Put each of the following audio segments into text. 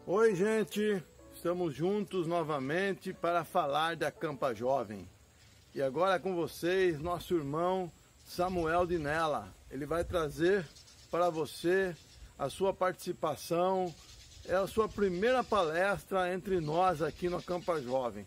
Oi, gente! Estamos juntos novamente para falar da Campa Jovem. E agora com vocês, nosso irmão Samuel Dinella. Ele vai trazer para você a sua participação. É a sua primeira palestra entre nós aqui no Campa Jovem.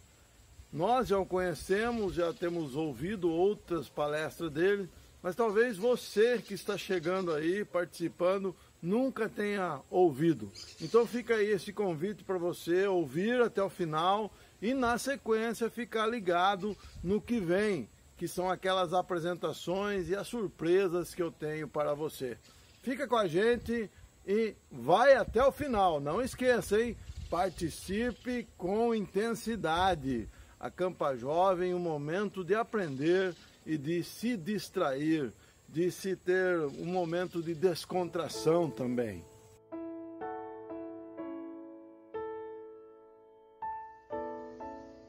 Nós já o conhecemos, já temos ouvido outras palestras dele, mas talvez você que está chegando aí, participando, nunca tenha ouvido. Então fica aí esse convite para você ouvir até o final e na sequência ficar ligado no que vem, que são aquelas apresentações e as surpresas que eu tenho para você. Fica com a gente e vai até o final. Não esqueça, hein? Participe com intensidade. A Campa Jovem, um momento de aprender e de se distrair, de se ter um momento de descontração também.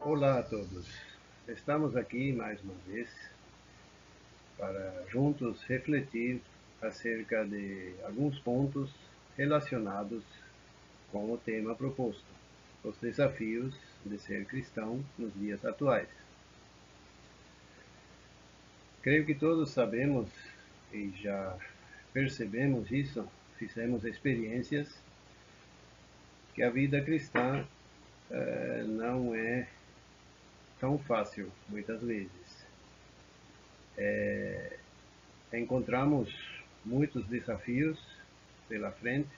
Olá a todos, estamos aqui mais uma vez para juntos refletir acerca de alguns pontos relacionados com o tema proposto, os desafios de ser cristão nos dias atuais. Creio que todos sabemos e já percebemos isso, fizemos experiências, que a vida cristã não é tão fácil, muitas vezes. Encontramos muitos desafios pela frente.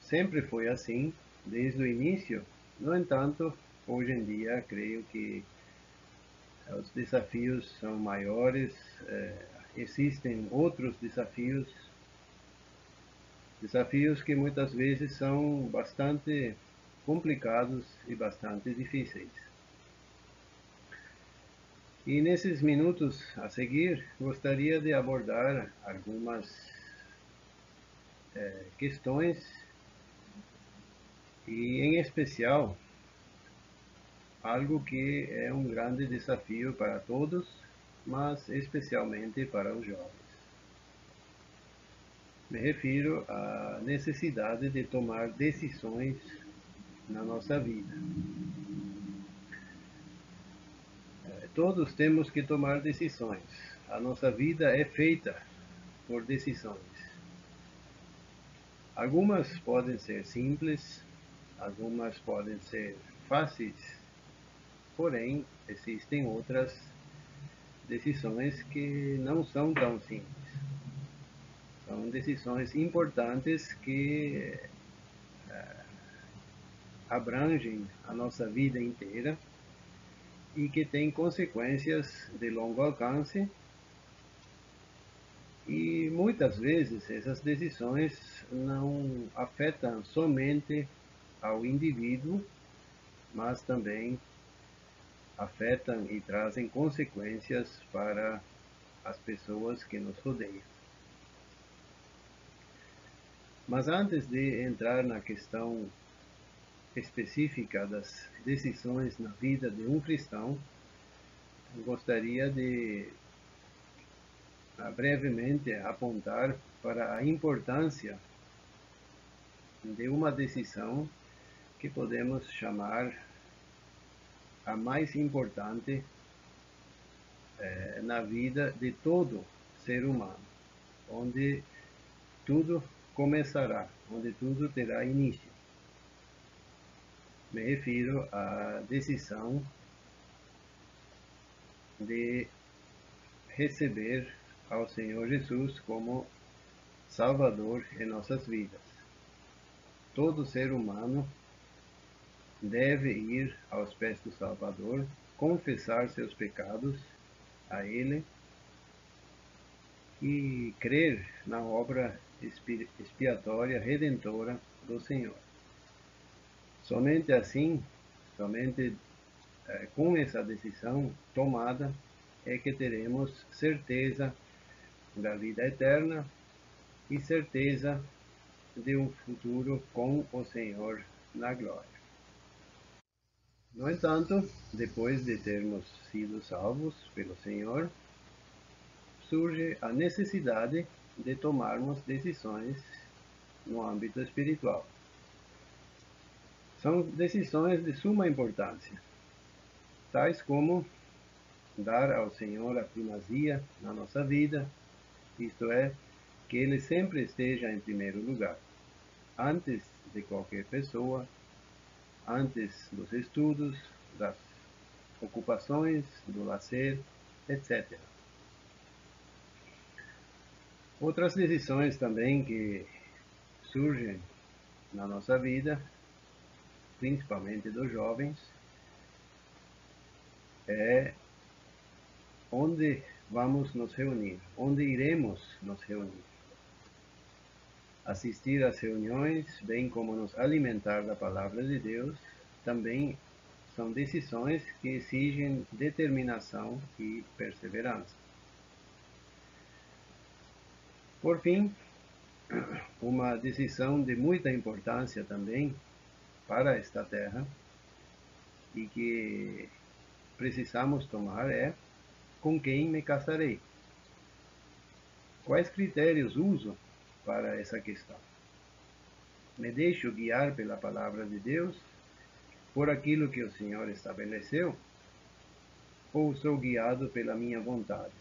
Sempre foi assim, desde o início. No entanto, hoje em dia, creio que os desafios são maiores, existem outros desafios que muitas vezes são bastante complicados e bastante difíceis. E nesses minutos a seguir, gostaria de abordar algumas questões e, em especial, algo que é um grande desafio para todos, mas especialmente para os jovens. Me refiro à necessidade de tomar decisões na nossa vida. Todos temos que tomar decisões. A nossa vida é feita por decisões. Algumas podem ser simples, algumas podem ser fáceis, porém existem outras decisões que não são tão simples. São decisões importantes que abrangem a nossa vida inteira e que têm consequências de longo alcance. E muitas vezes essas decisões não afetam somente ao indivíduo, mas também afetam e trazem consequências para as pessoas que nos rodeiam. Mas antes de entrar na questão específica das decisões na vida de um cristão, eu gostaria de brevemente apontar para a importância de uma decisão que podemos chamar a mais importante na vida de todo ser humano, onde tudo começará, onde tudo terá início. Me refiro à decisão de receber ao Senhor Jesus como Salvador em nossas vidas. Todo ser humano deve ir aos pés do Salvador, confessar seus pecados a Ele e crer na obra expiatória, redentora do Senhor. Somente assim, somente com essa decisão tomada, é que teremos certeza da vida eterna e certeza de um futuro com o Senhor na glória. No entanto, depois de termos sido salvos pelo Senhor, surge a necessidade de tomarmos decisões no âmbito espiritual. São decisões de suma importância, tais como dar ao Senhor a primazia na nossa vida, isto é, que Ele sempre esteja em primeiro lugar, antes de qualquer pessoa, antes dos estudos, das ocupações, do lazer, etc. Outras decisões também que surgem na nossa vida, principalmente dos jovens, é onde vamos nos reunir, onde iremos nos reunir. Assistir às reuniões, bem como nos alimentar da palavra de Deus, também são decisões que exigem determinação e perseverança. Por fim, uma decisão de muita importância também para esta terra e que precisamos tomar é: com quem me casarei? Quais critérios uso para essa questão? Me deixo guiar pela palavra de Deus, por aquilo que o Senhor estabeleceu, ou sou guiado pela minha vontade?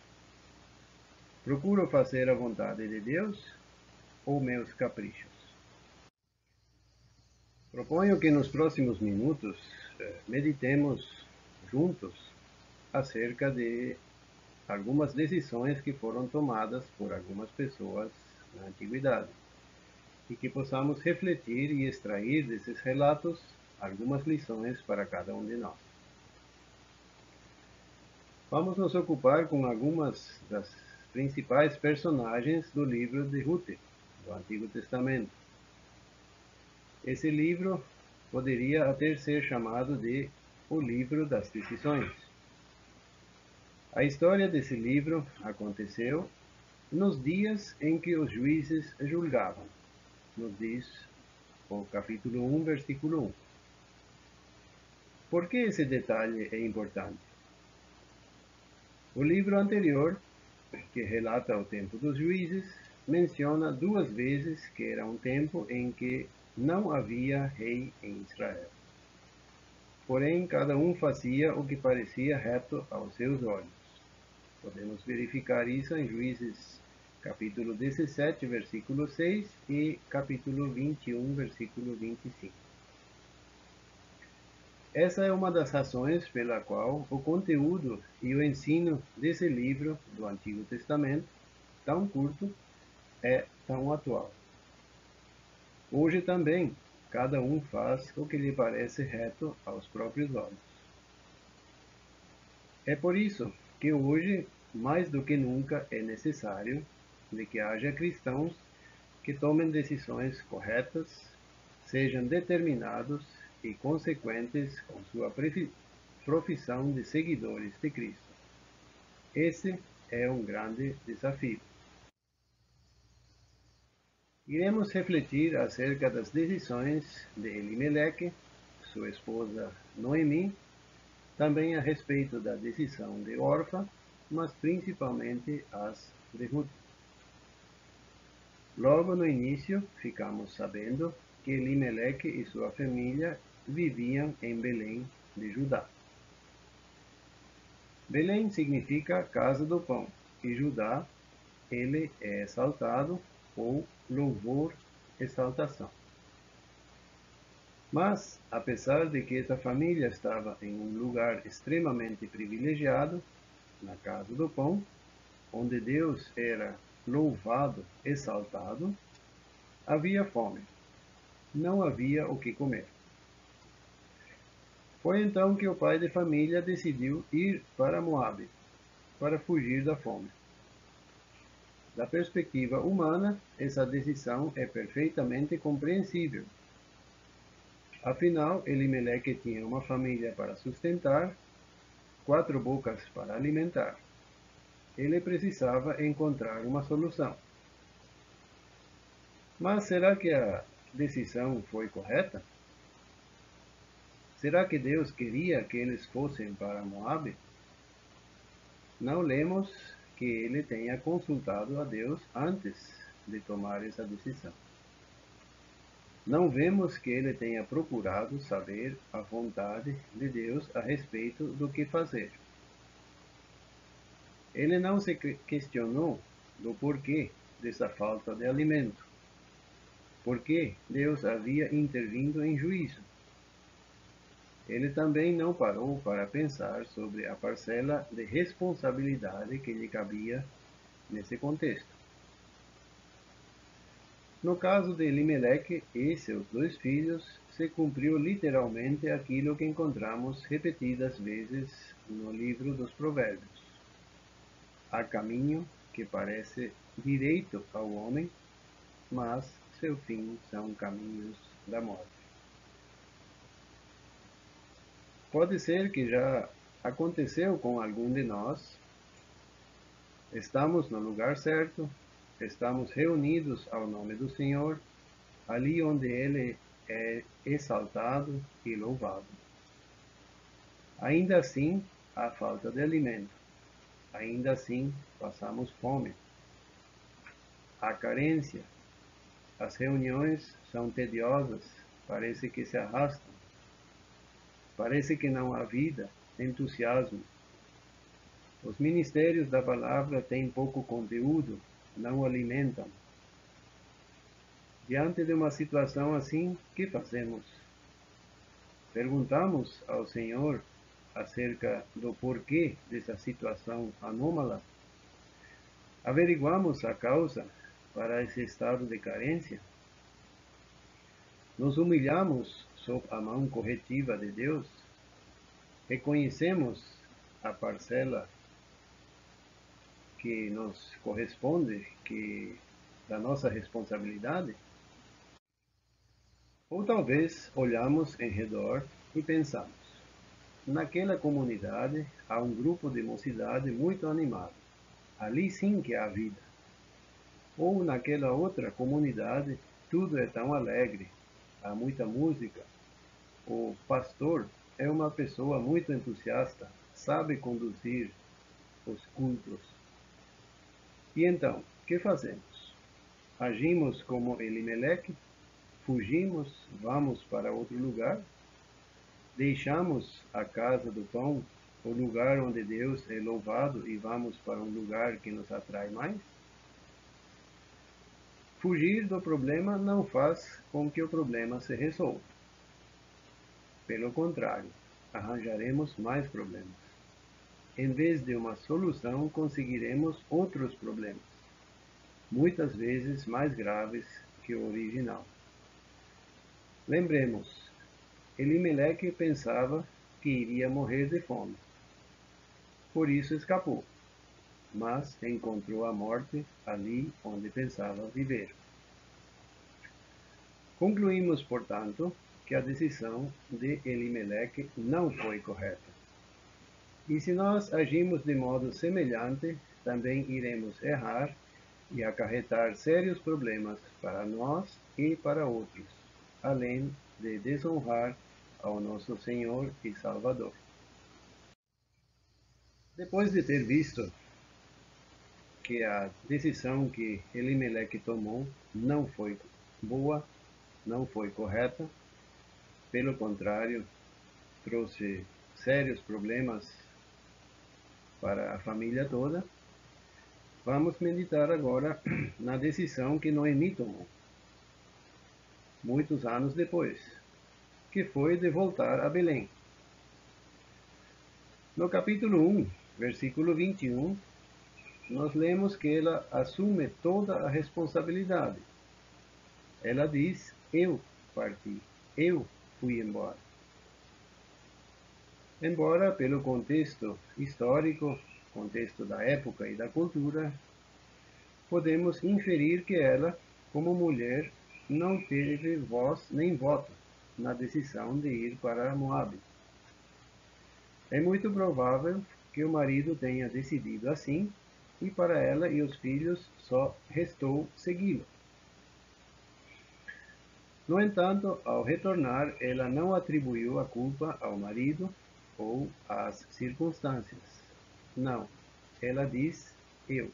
Procuro fazer a vontade de Deus ou meus caprichos? Proponho que nos próximos minutos meditemos juntos acerca de algumas decisões que foram tomadas por algumas pessoas na antiguidade e que possamos refletir e extrair desses relatos algumas lições para cada um de nós. Vamos nos ocupar com algumas das principais personagens do livro de Ruth, do Antigo Testamento. Esse livro poderia até ser chamado de o livro das decisões. A história desse livro aconteceu nos dias em que os juízes julgavam, nos diz o capítulo 1, versículo 1. Por que esse detalhe é importante? O livro anterior, que relata o tempo dos juízes, menciona 2 vezes que era um tempo em que não havia rei em Israel. Porém, cada um fazia o que parecia reto aos seus olhos. Podemos verificar isso em Juízes capítulo 17, versículo 6 e capítulo 21, versículo 25. Essa é uma das razões pela qual o conteúdo e o ensino desse livro do Antigo Testamento, tão curto, é tão atual. Hoje também, cada um faz o que lhe parece reto aos próprios olhos. É por isso que hoje, mais do que nunca, é necessário de que haja cristãos que tomem decisões corretas, sejam determinados e consequentes com sua profissão de seguidores de Cristo. Esse é um grande desafio. Iremos refletir acerca das decisões de Elimeleque, sua esposa Noemi, também a respeito da decisão de Orfa, mas principalmente as de Ruth. Logo no início, ficamos sabendo que Elimeleque e sua família viviam em Belém de Judá. Belém significa casa do pão, e Judá, ele é exaltado, ou louvor, exaltação. Mas, apesar de que essa família estava em um lugar extremamente privilegiado, na casa do pão, onde Deus era louvado, exaltado, havia fome. Não havia o que comer. Foi então que o pai de família decidiu ir para Moabe, para fugir da fome. Da perspectiva humana, essa decisão é perfeitamente compreensível. Afinal, Elimeleque tinha uma família para sustentar, 4 bocas para alimentar. Ele precisava encontrar uma solução. Mas será que a decisão foi correta? Será que Deus queria que eles fossem para Moabe? Não lemos que ele tenha consultado a Deus antes de tomar essa decisão. não vemos que ele tenha procurado saber a vontade de Deus a respeito do que fazer. Ele não se questionou do porquê dessa falta de alimento, porque Deus havia intervindo em juízo. Ele também não parou para pensar sobre a parcela de responsabilidade que lhe cabia nesse contexto. No caso de Elimeleque e seus 2 filhos, se cumpriu literalmente aquilo que encontramos repetidas vezes no livro dos Provérbios. Há caminho que parece direito ao homem, mas seu fim são caminhos da morte. Pode ser que já aconteceu com algum de nós. Estamos no lugar certo, estamos reunidos ao nome do Senhor, ali onde Ele é exaltado e louvado. Ainda assim, há falta de alimento. Ainda assim, passamos fome. Há carência. As reuniões são tediosas, parece que se arrastam. Parece que não há vida, entusiasmo. Os ministérios da palavra têm pouco conteúdo, não alimentam. Diante de uma situação assim, que fazemos? Perguntamos ao Senhor acerca do porquê dessa situação anômala? Averiguamos a causa para esse estado de carência? Nos humilhamos sob a mão corretiva de Deus? Reconhecemos a parcela que nos corresponde, da nossa responsabilidade? Ou talvez olhamos em redor e pensamos: naquela comunidade há um grupo de mocidade muito animado. Ali sim que há vida. Ou naquela outra comunidade tudo é tão alegre, há muita música. O pastor é uma pessoa muito entusiasta, sabe conduzir os cultos. E então, que fazemos? Agimos como Elimeleque? Fugimos, vamos para outro lugar? Deixamos a casa do pão, o lugar onde Deus é louvado, e vamos para um lugar que nos atrai mais? Fugir do problema não faz com que o problema se resolva. Pelo contrário, arranjaremos mais problemas. Em vez de uma solução, conseguiremos outros problemas, muitas vezes mais graves que o original. Lembremos, Elimeleque pensava que iria morrer de fome. Por isso escapou, mas encontrou a morte ali onde pensava viver. Concluímos, portanto, que a decisão de Elimeleque não foi correta. E se nós agimos de modo semelhante, também iremos errar e acarretar sérios problemas para nós e para outros, além de desonrar ao nosso Senhor e Salvador. Depois de ter visto que a decisão que Elimeleque tomou não foi boa, não foi correta, pelo contrário, trouxe sérios problemas para a família toda, vamos meditar agora na decisão que Noemi tomou, muitos anos depois, que foi de voltar a Belém. No capítulo 1, versículo 21, nós lemos que ela assume toda a responsabilidade. Ela diz: eu parti, eu fui embora. Embora, pelo contexto histórico, contexto da época e da cultura, podemos inferir que ela, como mulher, não teve voz nem voto na decisão de ir para Moabe. É muito provável que o marido tenha decidido assim, e para ela e os filhos só restou segui-lo. No entanto, ao retornar, ela não atribuiu a culpa ao marido ou às circunstâncias. Não, ela diz: eu.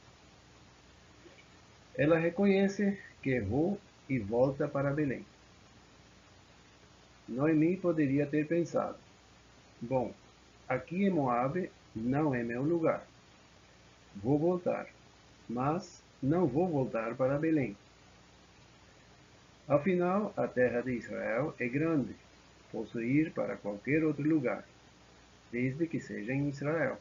Ela reconhece que errou e volta para Belém. Noemi poderia ter pensado: bom, aqui em Moabe não é meu lugar. Vou voltar, mas não vou voltar para Belém. Afinal, a terra de Israel é grande. Posso ir para qualquer outro lugar, desde que seja em Israel.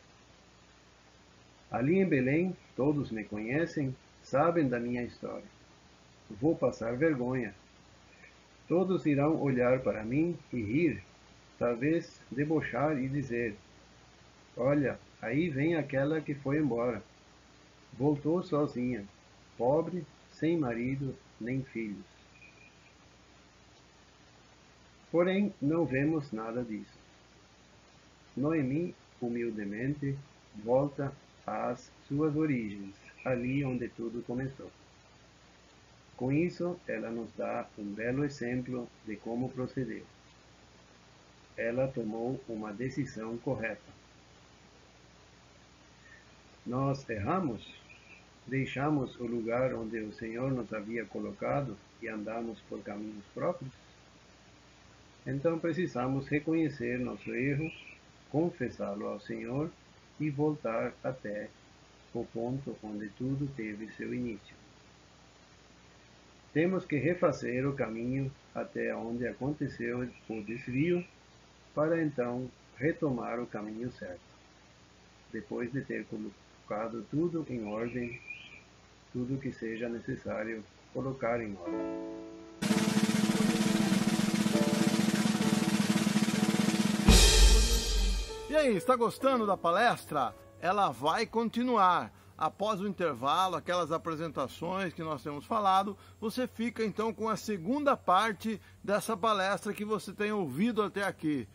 Ali em Belém, todos me conhecem, sabem da minha história. Vou passar vergonha. Todos irão olhar para mim e rir, talvez debochar e dizer: olha, aí vem aquela que foi embora. Voltou sozinha, pobre, sem marido nem filhos. Porém, não vemos nada disso. Noemi, humildemente, volta às suas origens, ali onde tudo começou. Com isso, ela nos dá um belo exemplo de como proceder. Ela tomou uma decisão correta. Nós erramos? Deixamos o lugar onde o Senhor nos havia colocado e andamos por caminhos próprios? Então precisamos reconhecer nosso erro, confessá-lo ao Senhor e voltar até o ponto onde tudo teve seu início. Temos que refazer o caminho até onde aconteceu o desvio, para então retomar o caminho certo, depois de ter colocado tudo em ordem, tudo que seja necessário colocar em ordem. E aí, está gostando da palestra? Ela vai continuar. Após o intervalo, aquelas apresentações que nós temos falado, você fica então com a segunda parte dessa palestra que você tem ouvido até aqui.